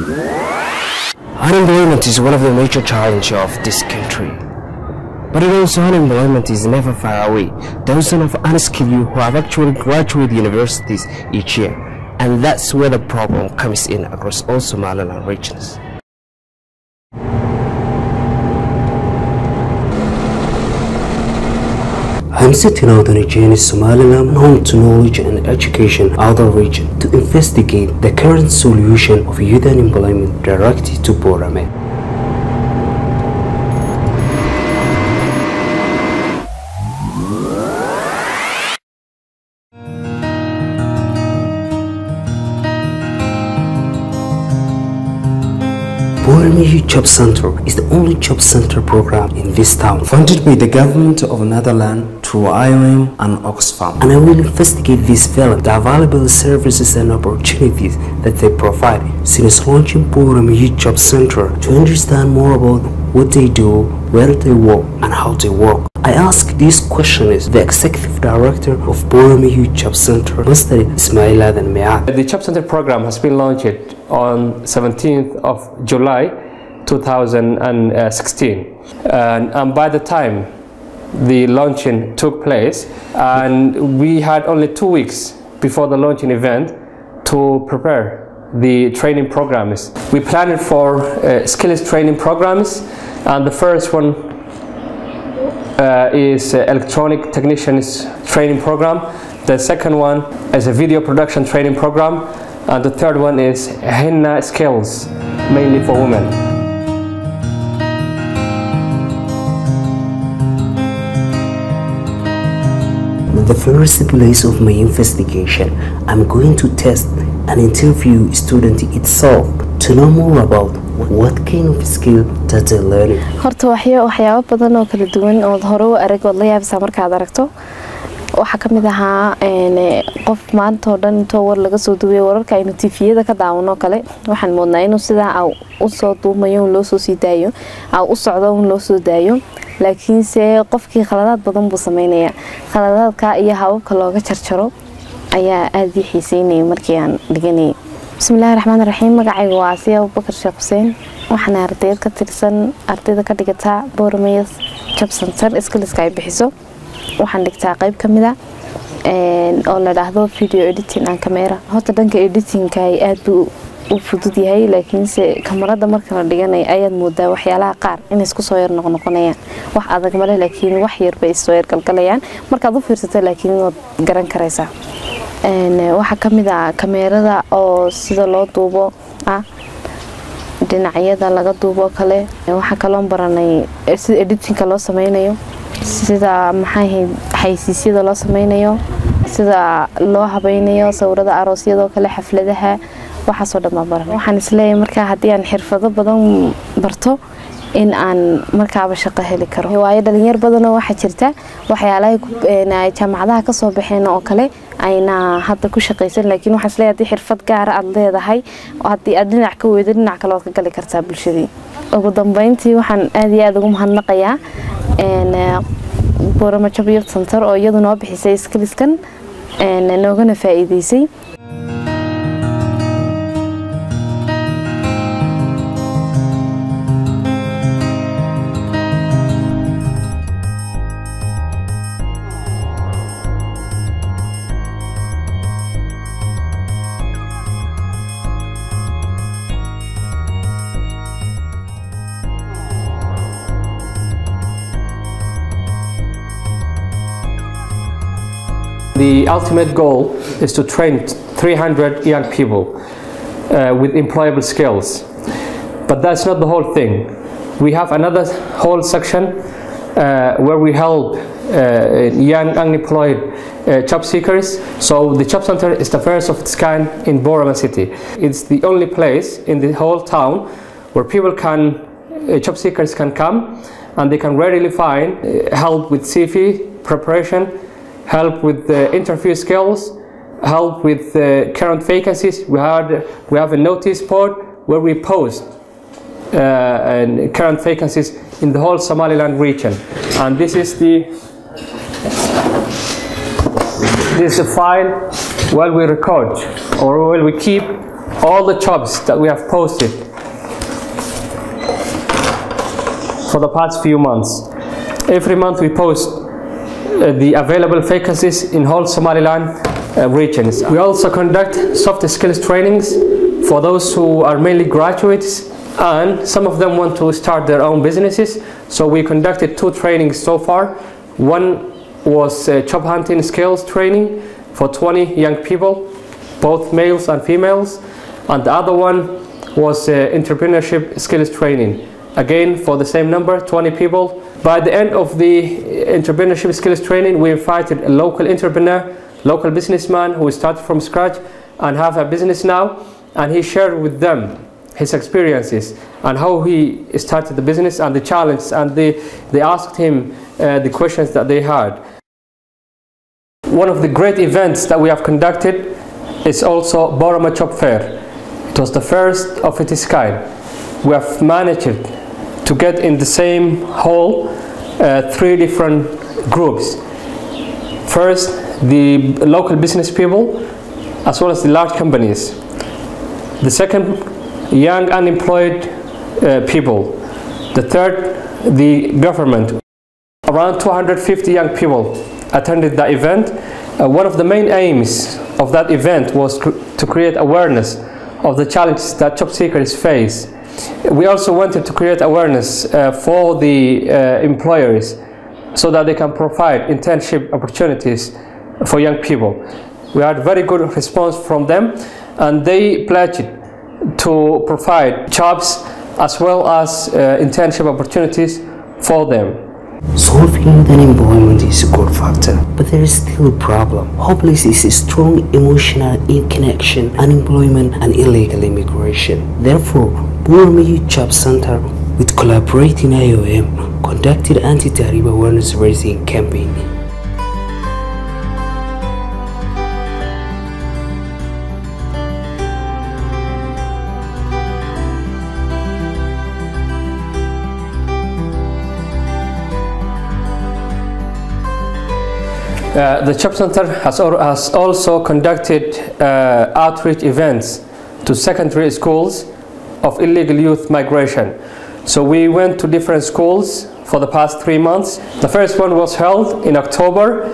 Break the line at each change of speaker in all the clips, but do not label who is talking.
Unemployment is one of the major challenges of this country. But also unemployment is never far away. Thousands of unskilled youth who have actually graduated universities each year. And that's where the problem comes in across all Somaliland regions. I'm setting out on a journey Somaliland home to knowledge and education other region to investigate the current solution of youth unemployment directed to Borama. Borama Youth Job Center is the only job center program in this town, funded by the government of Netherlands through IOM and Oxfam. And I will investigate this field, the available services and opportunities that they provide since launching Borama Youth Job Center to understand more about what they do, where they work, and how they work. I asked these questions the Executive Director of Borama Youth Job Center, Mr. Ismail and Mead.
The Job Center program has been launched on 17th of July 2016. And by the time the launching took place, and we had only 2 weeks before the launching event to prepare the training programs. We planned for skills training programs, and the first one is electronic technicians training program. The second one is a video production training program, and the third one is henna skills, mainly for women.
The first place of my investigation, I'm going to test and interview student itself to know more about what kind of skill that they're learning.
horta waxyaabo badan oo kala duwan oo hore u arag oo la yaabsa markaad aragto waxa kamid ahaa qof maanta oo dhan inta war laga soo duubay wararka aynu TV-yada ka daawano kale waxaan moodnaa inuu sidaa u soo duumayo loo soo sii daayo u socdo loo soo daayo laakiin se qofkii khaladaad badan buu sameeynaya khaladaadka iyo hababka looga jarjaro ayaa aad ii xiiseynay markii aan dhiganay. بسم الله الرحمن الرحيم. magacaygu waa Asiya Abubakar Sheekh Hussein. waxaan ardayd ka tirsan ardayda ka dhigata Borama Youth Job Center skillska ay bixiso. waxaan dhigtaa qayb kamid ah oo la dhaahdo video editing and camera. horta dhanka editing-ka ay aad u fudud yahay, laakiin se kamarada marka la dhiganay ayaad moodaa waxyaalaha qaar in isku soo yar noqonayaan. wax adag ma leh, laakiin wax yar bay soo yar galgalayaan markaad u fiirsato, laakiin waad garan karaysaa. waxa kamid ah kamerada oo sida loo duubo dhinacyada laga duubo kale. waxa kale oo baranay sida editing-ka loo sameeyo, sida maxay xaysiisyada loo sameeyo, sida loo habaynayo sawirada aroosyada kale, xafladaha, waxa soo dhammaan baranay. waxaan isleeyahay marka haddii aan xirfado badan barto in aan markaaba shaqo heli karo. waayo dhalinyar badan oo waxa jirta waxyaalaha jaamacadaha ka soo baxeen oo kale ayna hadda ku shaqeysan, laakiin waxa isleeyahay haddii xirfad gaar ah aad leedahay oo haddii aad dhinac ka weydo dhinac kale oo ka gali kartaa bulshadii. ugu dambeyntii waxaan aad iyo aad ugu mahadnaqayaa Borama Youth Center oo iyadu noo bixisay skillskan noogana faa'iideysay.
The ultimate goal is to train 300 young people with employable skills. But that's not the whole thing. We have another whole section where we help young unemployed job seekers. So the job center is the first of its kind in Borama city. It's the only place in the whole town where people job seekers can come and they can readily find help with CV preparation, help with interview skills, help with current vacancies. We have a notice board where we post current vacancies in the whole Somaliland region. And this is the file where we record or where we keep all the jobs that we have posted for the past few months. Every month we post the available vacancies in whole Somaliland regions. We also conduct soft skills trainings for those who are mainly graduates, and some of them want to start their own businesses. So we conducted 2 trainings so far. One was job hunting skills training for 20 young people, both males and females, and the other one was entrepreneurship skills training, again for the same number, 20 people. By the end of the entrepreneurship skills training, we invited a local entrepreneur, local businessman who started from scratch and have a business now, and he shared with them his experiences and how he started the business and the challenges, and they asked him the questions that they had. One of the great events that we have conducted is also Borama Job Fair. It was the first of its kind. We have managed to get in the same hall 3 different groups. First, the local business people as well as the large companies. The second, young unemployed people. The third, the government. Around 250 young people attended the event. One of the main aims of that event was to create awareness of the challenges that job seekers face. We also wanted to create awareness for the employers so that they can provide internship opportunities for young people. We had very good response from them, and they pledged to provide jobs as well as internship opportunities for them.
Solving unemployment is a good factor, but there is still a problem. Hopelessness is a strong emotional connection, unemployment and illegal immigration. Therefore, Borama Youth Job Center, with collaborating IOM, conducted anti-tariff awareness raising campaign.
The Job Center has also conducted outreach events to secondary schools of illegal youth migration. So we went to different schools for the past 3 months. The first one was held in October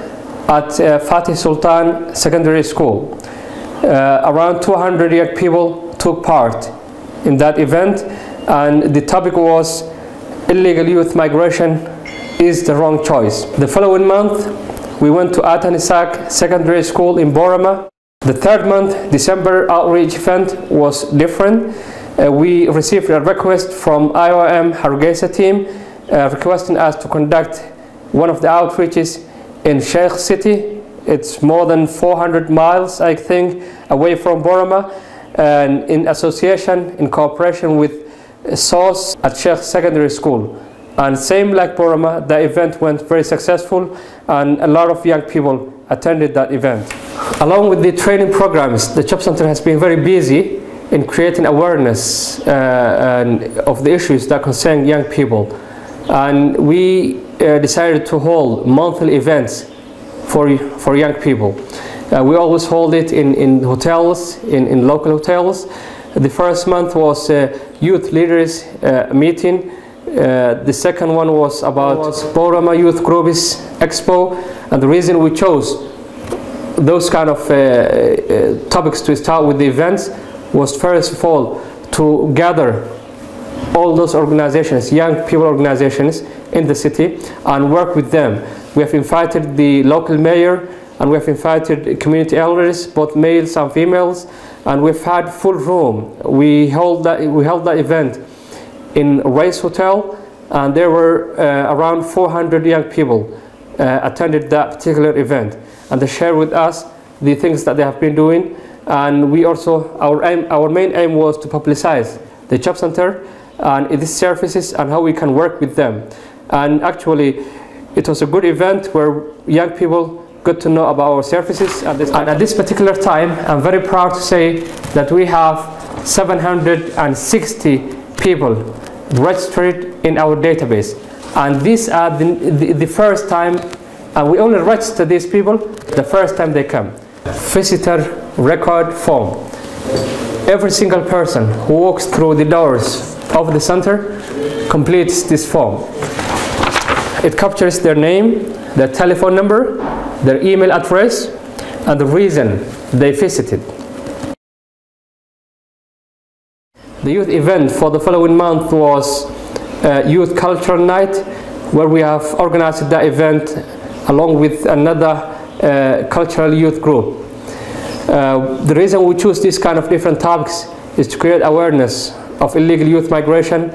at Fatih Sultan Secondary School. Around 200 young people took part in that event, and the topic was illegal youth migration is the wrong choice. The following month, we went to Atanisak Secondary School in Borama. The third month, December outreach event was different. We received a request from IOM Hargeisa team requesting us to conduct one of the outreaches in Sheikh City. It's more than 400 miles, I think, away from Borama, and in association, in cooperation with SOS at Sheikh Secondary School. And same like Borama, the event went very successful, and a lot of young people attended that event. Along with the training programs, the Job Center has been very busy in creating awareness of the issues that concern young people. And we decided to hold monthly events for young people. We always hold it in hotels, in local hotels. The first month was a youth leaders meeting. The second one was about Borama Youth Groups Expo, and the reason we chose those kind of topics to start with the events was, first of all, to gather all those organizations, young people organizations in the city, and work with them. We have invited the local mayor, and we have invited community elders, both males and females, and we've had full room. We held that event in Race Hotel, and there were around 400 young people attended that particular event, and they shared with us the things that they have been doing. And we also, our main aim was to publicize the Job Center and its services and how we can work with them. And actually, it was a good event where young people got to know about our services. And at this particular time, I'm very proud to say that we have 760 people registered in our database, and these are the first time, and we only register these people the first time they come. Visitor record form. Every single person who walks through the doors of the center completes this form. It captures their name, their telephone number, their email address, and the reason they visited. The youth event for the following month was Youth Cultural Night, where we have organized that event along with another cultural youth group. The reason we choose this kind of different topics is to create awareness of illegal youth migration,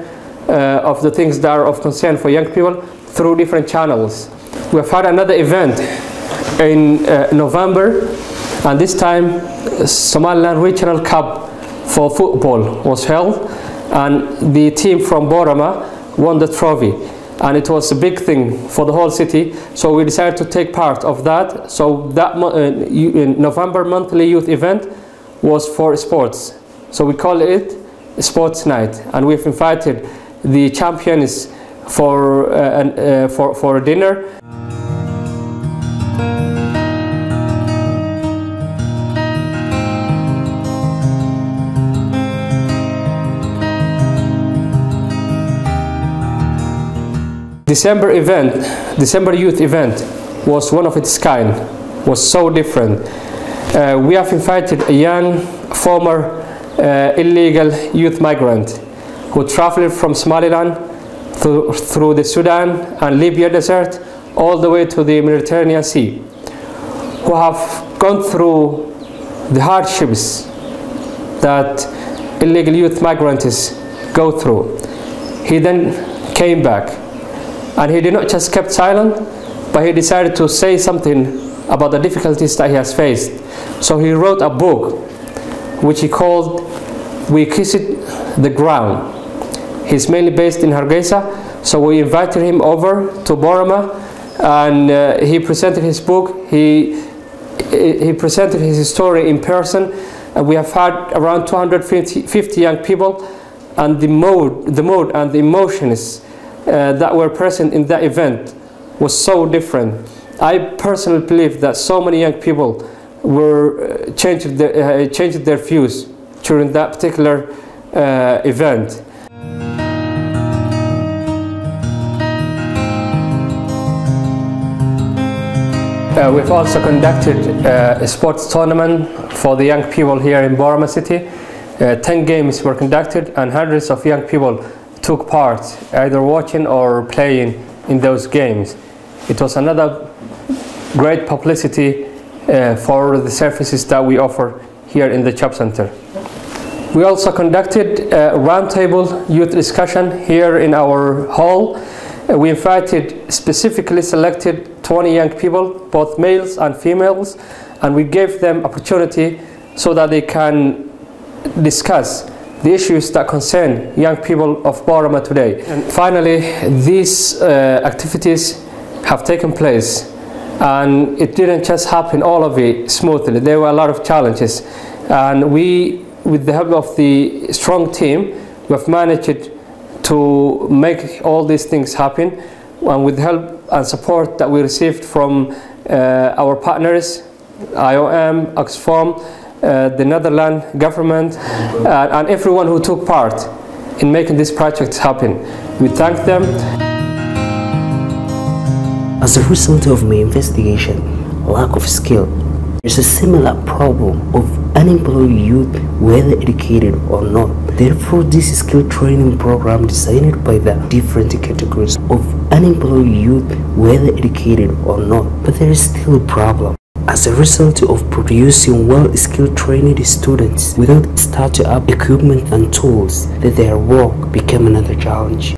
of the things that are of concern for young people through different channels. We have had another event in November, and this time Somaliland Regional Cup for football was held, and the team from Borama won the trophy, and it was a big thing for the whole city, so we decided to take part of that. So that November monthly youth event was for sports, so we call it Sports Night, and we've invited the champions for a dinner. December youth event was one of its kind, was so different. We have invited a young former illegal youth migrant who traveled from Somaliland through the Sudan and Libya desert all the way to the Mediterranean Sea, who have gone through the hardships that illegal youth migrants go through. He then came back, and he did not just keep silent, but he decided to say something about the difficulties that he has faced. So he wrote a book which he called We Kissed the Ground. He's mainly based in Hargeisa, so we invited him over to Borama, and he presented his book. He presented his story in person, and we have had around 250 young people, and the mood and the emotions that were present in that event was so different. I personally believe that so many young people were changed their views during that particular event. We've also conducted a sports tournament for the young people here in Borama city. 10 games were conducted, and hundreds of young people took part, either watching or playing in those games. It was another great publicity for the services that we offer here in the Job Center. We also conducted a roundtable youth discussion here in our hall. We invited specifically selected 20 young people, both males and females, and we gave them opportunity so that they can discuss the issues that concern young people of Borama today. And finally, these activities have taken place, and it didn't just happen all of it smoothly. There were a lot of challenges, and we, with the help of the strong team, we have managed to make all these things happen, and with the help and support that we received from our partners, IOM, Oxfam, the Netherlands government, and everyone who took part in making this project happen. We thank them.
As a result of my investigation, lack of skill, there's a similar problem of unemployed youth, whether educated or not. Therefore, this skill training program designed by the different categories of unemployed youth, whether educated or not. But there is still a problem. As a result of producing well-skilled trained students without starting up equipment and tools, that their work became another challenge.